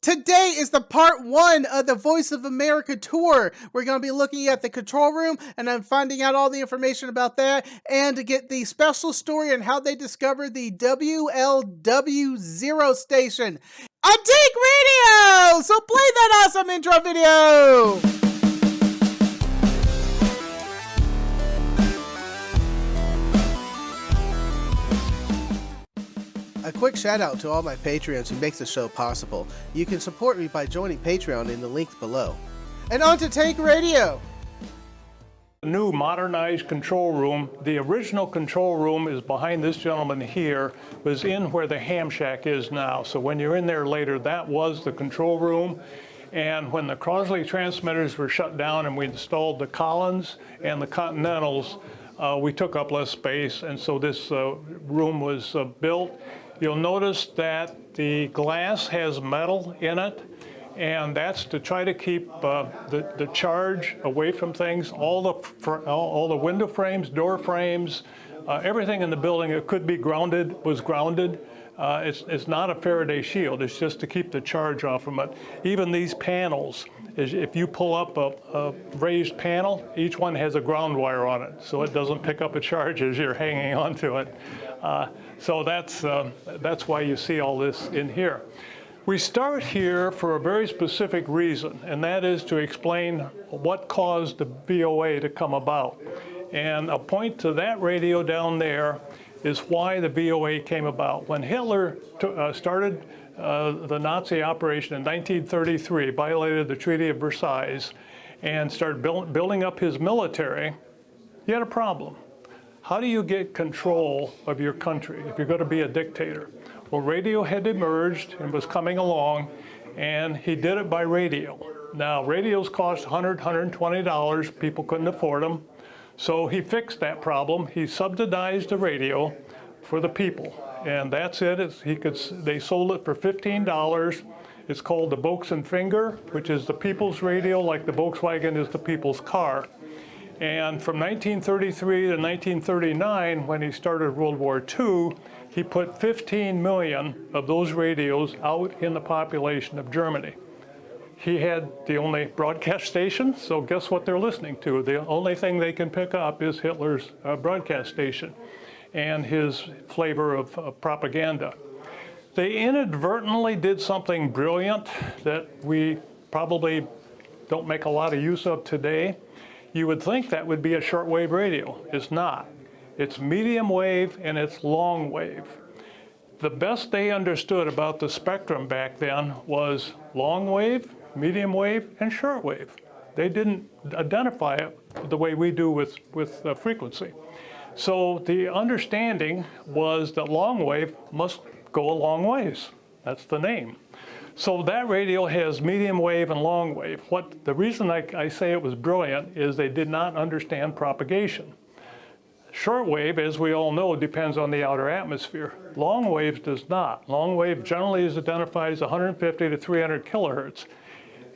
Today is the part 1 of the Voice of America tour. We're going to be looking at the control room, and I'm finding out all the information about that, and to get the special story on how they discovered the WLW 0 station on Take Radio! So play that awesome intro video! A quick shout out to all my Patreons who makes the show possible. You can support me by joining Patreon in the link below. And on to Take Radio! The new modernized control room, the original control room is behind this gentleman here, was in where the ham shack is now. So when you're in there later, that was the control room. And when the Crosley transmitters were shut down and we installed the Collins and the Continentals, we took up less space, and so this room was built. You'll notice that the glass has metal in it, and that's to try to keep the charge away from things. All the window frames, door frames, everything in the building that could be grounded was grounded. It's not a Faraday shield, it's just to keep the charge off from it. Even these panels, if you pull up a raised panel, each one has a ground wire on it, so it doesn't pick up a charge as you're hanging onto it. So that's why you see all this in here. We start here for a very specific reason, and that is to explain what caused the VOA to come about. And I'll point to that radio down there is why the VOA came about. When Hitler started the Nazi operation in 1933, violated the Treaty of Versailles, and started building up his military, he had a problem. How do you get control of your country if you're going to be a dictator? Well, radio had emerged and was coming along, and he did it by radio. Now, radios cost $100, $120. People couldn't afford them. So he fixed that problem. He subsidized the radio for the people, and that's it. They sold it for $15. It's called the Box and Finger, which is the people's radio, like the Volkswagen is the people's car. And from 1933 to 1939, when he started World War II, he put 15 million of those radios out in the population of Germany. He had the only broadcast station, so guess what they're listening to? The only thing they can pick up is Hitler's broadcast station and his flavor of propaganda. They inadvertently did something brilliant that we probably don't make a lot of use of today. You would think that would be a shortwave radio. It's not. It's medium wave and it's long wave. The best they understood about the spectrum back then was long wave, medium wave, and shortwave. They didn't identify it the way we do with frequency. So the understanding was that long wave must go a long ways. That's the name. So that radio has medium wave and long wave. The reason I say it was brilliant is they did not understand propagation. Shortwave, as we all know, depends on the outer atmosphere. Long wave does not. Long wave generally is identified as 150 to 300 kilohertz.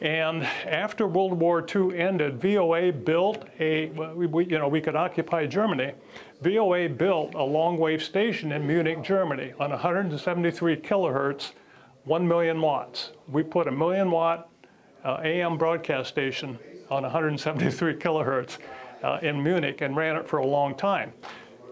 And after World War II ended, VOA built we could occupy Germany. VOA built a long wave station in Munich, Germany on 173 kilohertz, 1 million watts. We put a 1 million watt AM broadcast station on 173 kilohertz in Munich and ran it for a long time.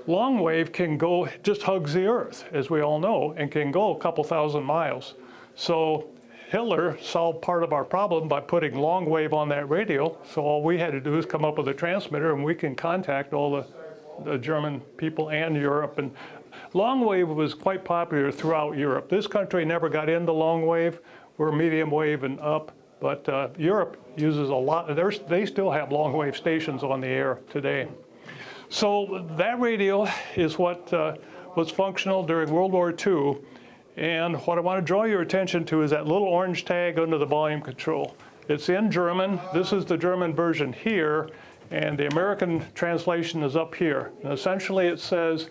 Long wave can go, just hugs the earth, as we all know, and can go a couple thousand miles. So Hitler solved part of our problem by putting long wave on that radio, so all we had to do is come up with a transmitter and we can contact all the German people and Europe. And long wave was quite popular throughout Europe. This country never got into long wave. We're medium wave and up, but Europe uses a lot. They still have long wave stations on the air today. So that radio is what was functional during World War II. And what I want to draw your attention to is that little orange tag under the volume control. It's in German. This is the German version here, and the American translation is up here. And essentially it says,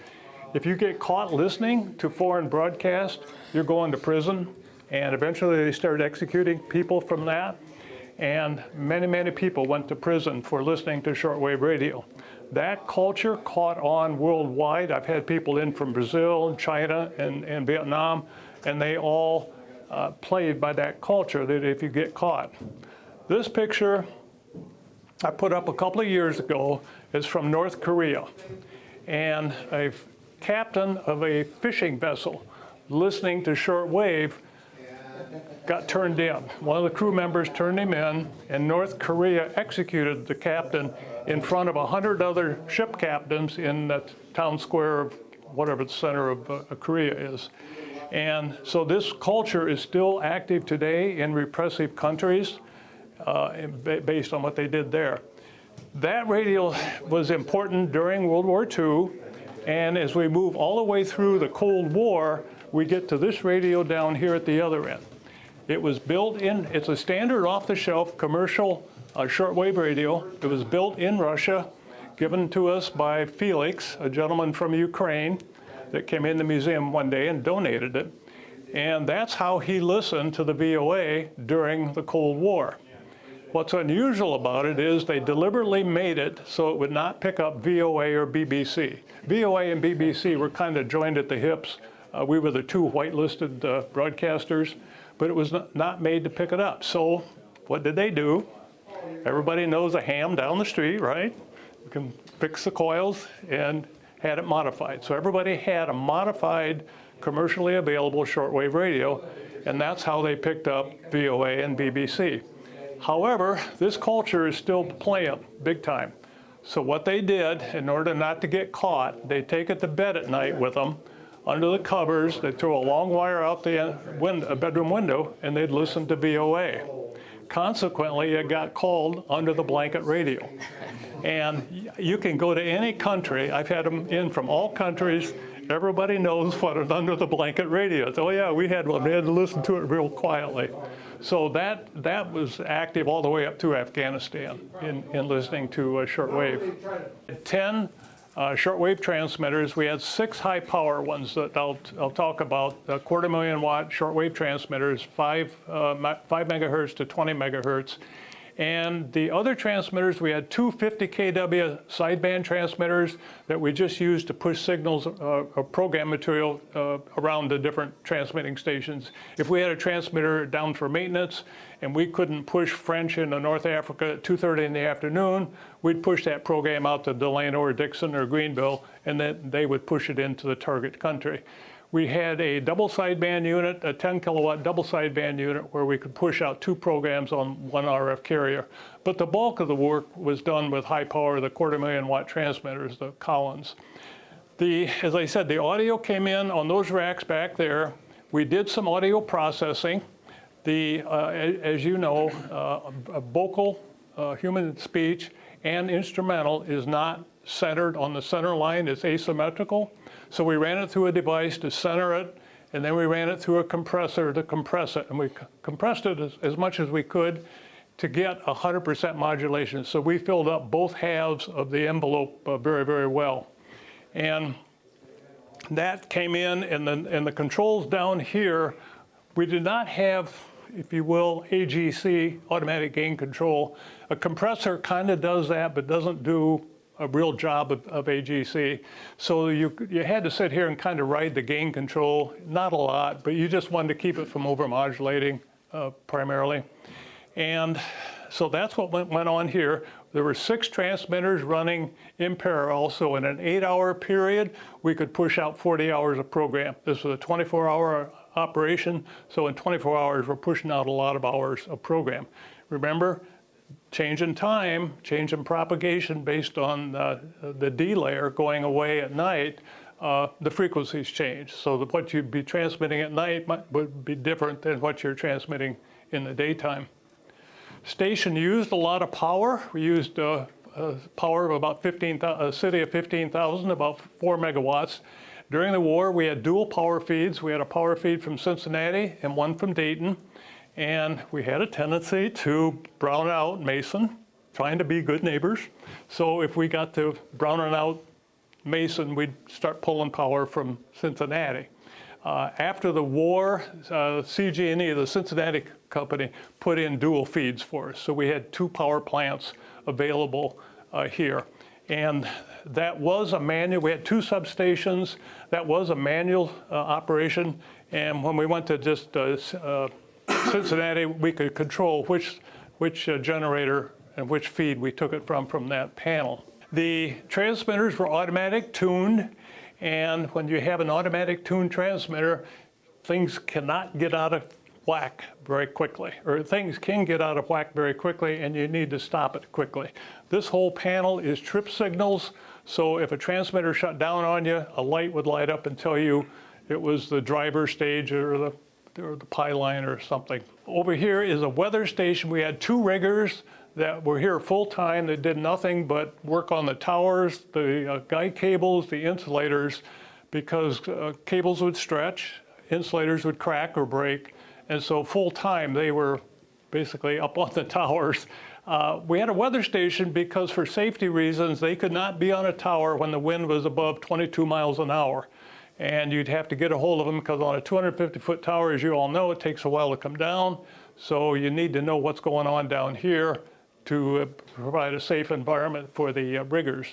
if you get caught listening to foreign broadcast, you're going to prison. And eventually they started executing people from that. And many, many people went to prison for listening to shortwave radio. That culture caught on worldwide. I've had people in from Brazil, China, and Vietnam, and they all plagued by that culture that if you get caught. This picture I put up a couple of years ago is from North Korea. And a captain of a fishing vessel listening to shortwave got turned in. One of the crew members turned him in, and North Korea executed the captain in front of 100 other ship captains in the town square of whatever the center of Korea is. And so this culture is still active today in repressive countries based on what they did there. That radio was important during World War II, and as we move all the way through the Cold War, we get to this radio down here at the other end. It was built in, it's a standard off-the-shelf commercial shortwave radio. It was built in Russia, given to us by Felix, a gentleman from Ukraine that came in the museum one day and donated it. And that's how he listened to the VOA during the Cold War. What's unusual about it is they deliberately made it so it would not pick up VOA or BBC. VOA and BBC were kind of joined at the hips. We were the two whitelisted broadcasters, but it was not made to pick it up. So what did they do? Everybody knows a ham down the street, right? You can fix the coils and had it modified. So everybody had a modified, commercially available shortwave radio, and that's how they picked up VOA and BBC. However, this culture is still playing big time. So what they did, in order not to get caught, they take it to bed at night with them. Under the covers, they throw a long wire out the bedroom window, and they'd listen to VOA. Consequently, it got called under the blanket radio. And you can go to any country. I've had them in from all countries. Everybody knows what an under the blanket radio is. Oh yeah, we had one. We had to listen to it real quietly. So that was active all the way up to Afghanistan in listening to shortwave. 10 shortwave transmitters. We had 6 high power ones that I'll talk about. 250,000 watt shortwave transmitters, 5 megahertz to 20 megahertz. And the other transmitters, we had 2 50 kW sideband transmitters that we just used to push signals of program material around the different transmitting stations. If we had a transmitter down for maintenance and we couldn't push French into North Africa at 2:30 in the afternoon, we'd push that program out to Delano or Dixon or Greenville, and then they would push it into the target country. We had a double sideband unit, a 10 kilowatt double sideband unit where we could push out 2 programs on 1 RF carrier. But the bulk of the work was done with high power, the 250,000 watt transmitters, the Collins. As I said, the audio came in on those racks back there. We did some audio processing. As you know, vocal, human speech, and instrumental is not centered on the center line, it's asymmetrical. So we ran it through a device to center it, and then we ran it through a compressor to compress it. And we compressed it as much as we could to get 100% modulation. So we filled up both halves of the envelope very, very well. And that came in, and the controls down here, we did not have, if you will, AGC, automatic gain control. A compressor kind of does that, but doesn't do a real job of AGC. So you had to sit here and kind of ride the gain control, not a lot, but you just wanted to keep it from overmodulating primarily. And so that's what went on here. There were 6 transmitters running in parallel, so in an 8-hour period, we could push out 40 hours of program. This was a 24-hour operation, so in 24 hours, we're pushing out a lot of hours of program. Remember, change in time, change in propagation based on the D layer going away at night, the frequencies change. So what you'd be transmitting at night would be different than what you're transmitting in the daytime. Station used a lot of power. We used power of about a city of 15,000, about 4 megawatts. During the war, we had dual power feeds. We had a power feed from Cincinnati and one from Dayton. And we had a tendency to brown out Mason, trying to be good neighbors. So if we got to browning out Mason, we'd start pulling power from Cincinnati. After the war, CG&E, the Cincinnati company, put in dual feeds for us. So we had 2 power plants available here. And that was a manual. We had 2 substations. That was a manual operation. And when we went to just Cincinnati, we could control which generator and which feed we took it from that panel. The transmitters were automatic tuned, and when you have an automatic tuned transmitter, things cannot get out of whack very quickly, or things can get out of whack very quickly, and you need to stop it quickly. This whole panel is trip signals, so if a transmitter shut down on you, a light would light up and tell you it was the driver stage or the pie line or something. Over here is a weather station. We had 2 riggers that were here full time that did nothing but work on the towers, the guide cables, the insulators, because cables would stretch, insulators would crack or break, and so full time they were basically up on the towers. We had a weather station because for safety reasons they could not be on a tower when the wind was above 22 miles an hour. And you'd have to get a hold of them because on a 250-foot tower, as you all know, it takes a while to come down. So you need to know what's going on down here to provide a safe environment for the riggers.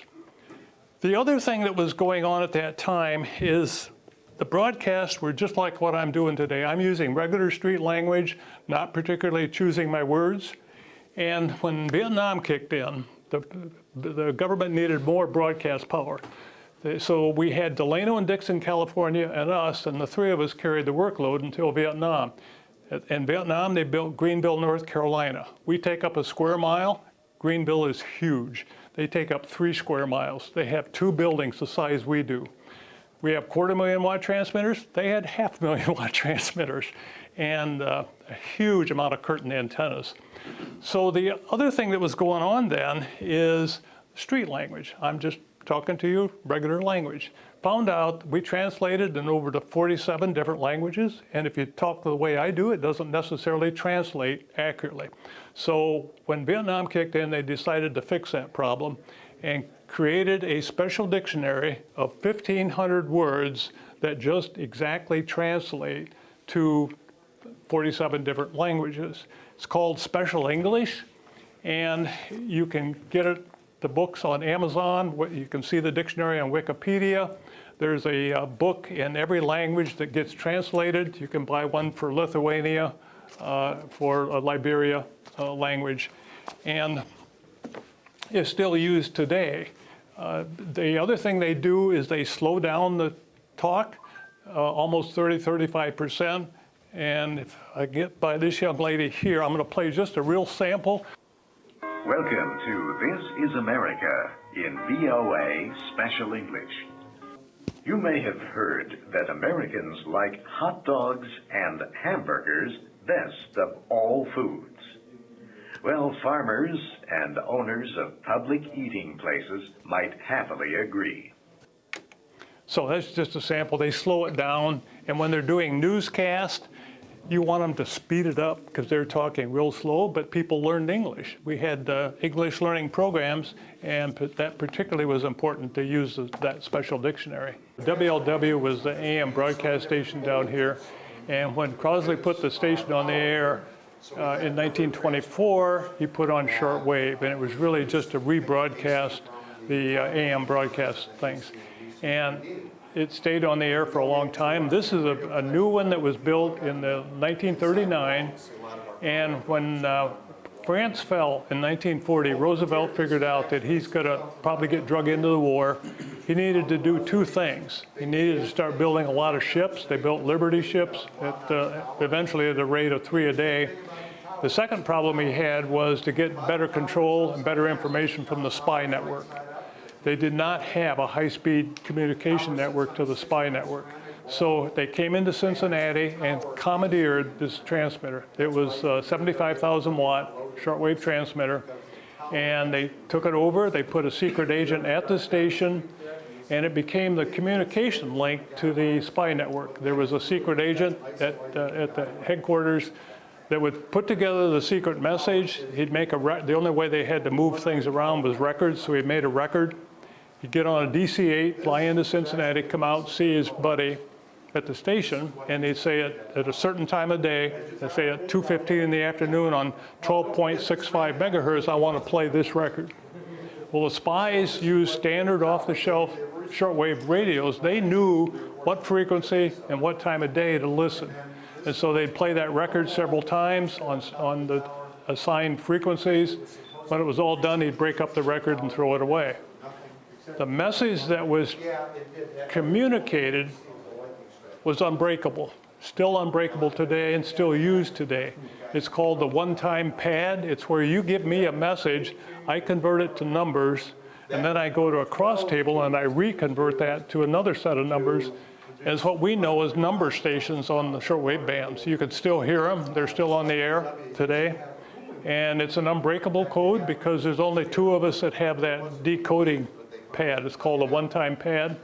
The other thing that was going on at that time is the broadcasts were just like what I'm doing today. I'm using regular street language, not particularly choosing my words. And when Vietnam kicked in, the government needed more broadcast power. So we had Delano and Dixon, California, and us, and the 3 of us carried the workload until Vietnam. In Vietnam, they built Greenville, North Carolina. We take up a square mile. Greenville is huge. They take up 3 square miles. They have 2 buildings the size we do. We have 250,000-watt transmitters. They had 500,000-watt transmitters and a huge amount of curtain antennas. So the other thing that was going on then is street language. I'm just talking to you regular language. Found out we translated in over to 47 different languages, and if you talk the way I do, it doesn't necessarily translate accurately. So when Vietnam kicked in, they decided to fix that problem and created a special dictionary of 1,500 words that just exactly translate to 47 different languages. It's called Special English, and you can get it, the books on Amazon. You can see the dictionary on Wikipedia. There's a book in every language that gets translated. You can buy one for Lithuania, for Liberia language, and is still used today. The other thing they do is they slow down the talk, almost 35%. And if I get by this young lady here, I'm going to play just a real sample. Welcome to This is America in VOA Special English. You may have heard that Americans like hot dogs and hamburgers best of all foods. Well, farmers and owners of public eating places might happily agree. So that's just a sample. They slow it down, and when they're doing newscast, you want them to speed it up because they're talking real slow, but people learned English. We had English learning programs, and that particularly was important to use that special dictionary. WLW was the AM broadcast station down here, and when Crosley put the station on the air in 1924, he put on shortwave, and it was really just to rebroadcast the AM broadcast things. And it stayed on the air for a long time. This is a new one that was built in 1939. And when France fell in 1940, Roosevelt figured out that he's going to probably get drug into the war. He needed to do 2 things. He needed to start building a lot of ships. They built Liberty ships eventually at a rate of 3 a day. The second problem he had was to get better control and better information from the spy network. They did not have a high-speed communication network to the spy network. So they came into Cincinnati and commandeered this transmitter. It was a 75,000-watt shortwave transmitter. And they took it over, they put a secret agent at the station, and it became the communication link to the spy network. There was a secret agent at the headquarters that would put together the secret message. He'd make the only way they had to move things around was records, so he made a record. He'd get on a DC-8, fly into Cincinnati, come out, see his buddy at the station, and they'd say it at a certain time of day, they'd say at 2:15 in the afternoon on 12.65 megahertz, I want to play this record. Well, the spies used standard off-the-shelf shortwave radios, they knew what frequency and what time of day to listen. And so they'd play that record several times on the assigned frequencies. When it was all done, he'd break up the record and throw it away. The message that was communicated was unbreakable, still unbreakable today and still used today. It's called the one-time pad. It's where you give me a message, I convert it to numbers, and then I go to a cross table and I reconvert that to another set of numbers as what we know as number stations on the shortwave bands. You can still hear them. They're still on the air today. And it's an unbreakable code because there's only 2 of us that have that decoding pad. It's called a one-time pad.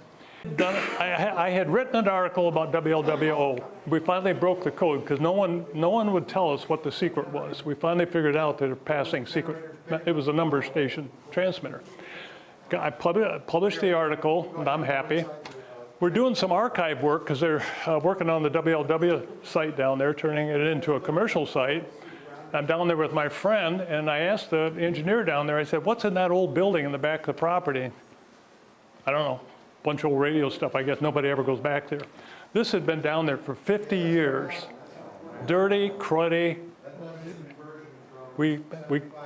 I had written an article about WLWO. We finally broke the code because no one would tell us what the secret was. We finally figured out that they're passing secret. It was a number station transmitter. I published the article, and I'm happy. We're doing some archive work because they're working on the WLW site down there, turning it into a commercial site. I'm down there with my friend, and I asked the engineer down there, I said, what's in that old building in the back of the property? I don't know, a bunch of old radio stuff. I guess nobody ever goes back there. This had been down there for 50 years. Dirty, cruddy. We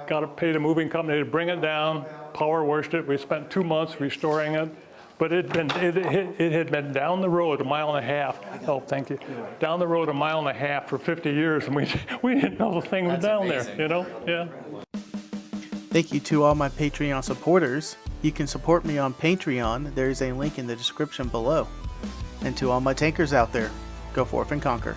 got to pay the moving company to bring it down, power washed it. We spent 2 months restoring it. But it had been down the road 1.5 miles. Oh, thank you. Down the road 1.5 miles for 50 years, and we didn't know the thing was down there, you know? Yeah. Thank you to all my Patreon supporters. You can support me on Patreon. There's a link in the description below. And to all my tankers out there, go forth and conquer.